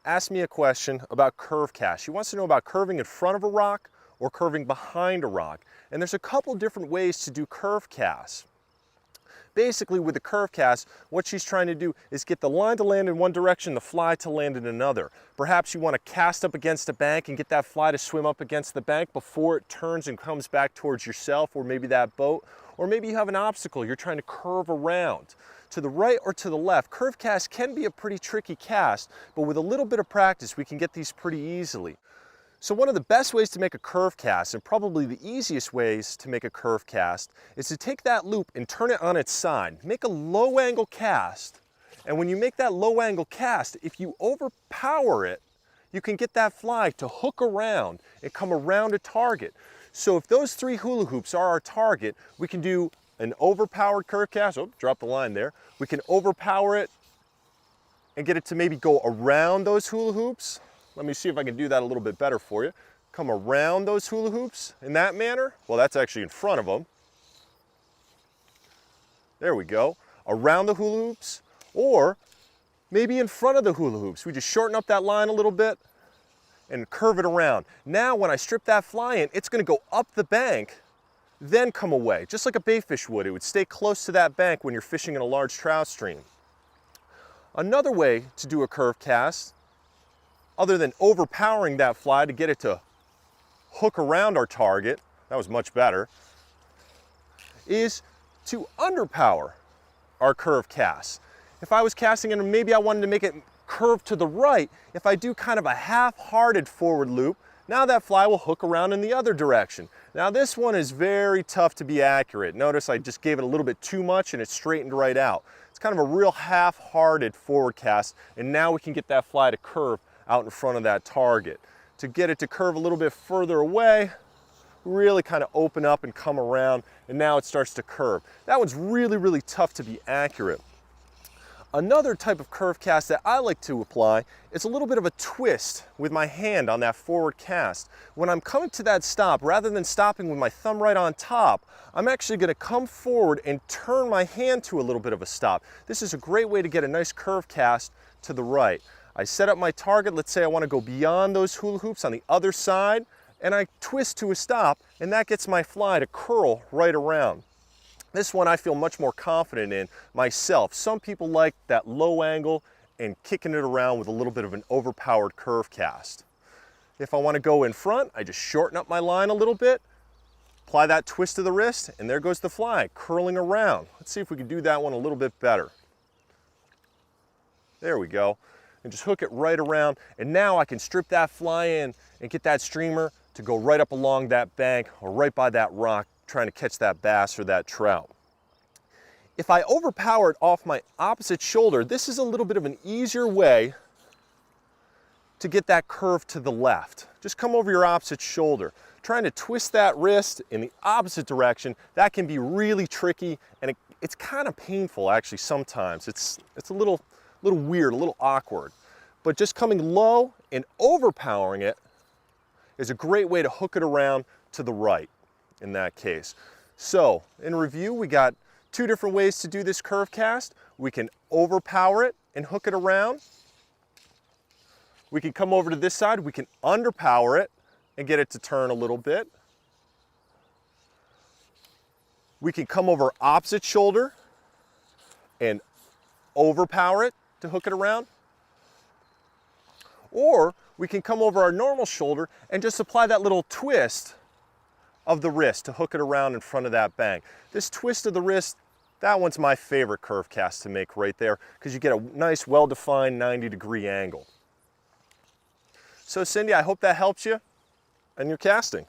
asked me a question about curve cast. She wants to know about curving in front of a rock or curving behind a rock. And there's a couple different ways to do curve casts. Basically, with the curve cast, what she's trying to do is get the line to land in one direction, the fly to land in another. Perhaps you want to cast up against a bank and get that fly to swim up against the bank before it turns and comes back towards yourself or maybe that boat. Or maybe you have an obstacle you're trying to curve around. To the right or to the left, curve cast can be a pretty tricky cast, but with a little bit of practice, we can get these pretty easily. So one of the best ways to make a curve cast, and probably the easiest ways to make a curve cast, is to take that loop and turn it on its side. Make a low angle cast, and when you make that low angle cast, if you overpower it, you can get that fly to hook around and come around a target. So if those 3 hula hoops are our target, we can do an overpowered curve cast. Oh, drop the line there. We can overpower it and get it to maybe go around those hula hoops. Let me see if I can do that a little bit better for you. Come around those hula hoops in that manner. Well, that's actually in front of them. There we go. Around the hula hoops, or maybe in front of the hula hoops. We just shorten up that line a little bit and curve it around. Now, when I strip that fly in, it's gonna go up the bank, then come away, just like a bayfish would. It would stay close to that bank when you're fishing in a large trout stream. Another way to do a curve cast, other than overpowering that fly to get it to hook around our target, that was much better, is to underpower our curve cast. If I was casting it and maybe I wanted to make it curve to the right, if I do kind of a half-hearted forward loop, now that fly will hook around in the other direction. Now this one is very tough to be accurate. Notice I just gave it a little bit too much and it straightened right out. It's kind of a real half-hearted forward cast, and now we can get that fly to curve out in front of that target. To get it to curve a little bit further away, really kind of open up and come around, and now it starts to curve. That one's really, really tough to be accurate. Another type of curve cast that I like to apply is a little bit of a twist with my hand on that forward cast. When I'm coming to that stop, rather than stopping with my thumb right on top, I'm actually going to come forward and turn my hand to a little bit of a stop. This is a great way to get a nice curve cast to the right. I set up my target. Let's say I want to go beyond those hula hoops on the other side, and I twist to a stop, and that gets my fly to curl right around. This one I feel much more confident in myself. Some people like that low angle and kicking it around with a little bit of an overpowered curve cast. If I want to go in front, I just shorten up my line a little bit, apply that twist to the wrist, and there goes the fly curling around. Let's see if we can do that one a little bit better. There we go. And just hook it right around, and now I can strip that fly in and get that streamer to go right up along that bank or right by that rock trying to catch that bass or that trout. If I overpower it off my opposite shoulder, this is a little bit of an easier way to get that curve to the left. Just come over your opposite shoulder. Trying to twist that wrist in the opposite direction, that can be really tricky, and it's kind of painful actually sometimes. It's a little weird, a little awkward. But just coming low and overpowering it is a great way to hook it around to the right in that case. So in review, we got 2 different ways to do this curve cast. We can overpower it and hook it around. We can come over to this side, we can underpower it and get it to turn a little bit. We can come over opposite shoulder and overpower it to hook it around. Or we can come over our normal shoulder and just apply that little twist of the wrist to hook it around in front of that bank. This twist of the wrist, that one's my favorite curve cast to make right there, because you get a nice well-defined 90-degree angle. So Cindy, I hope that helps you in your casting.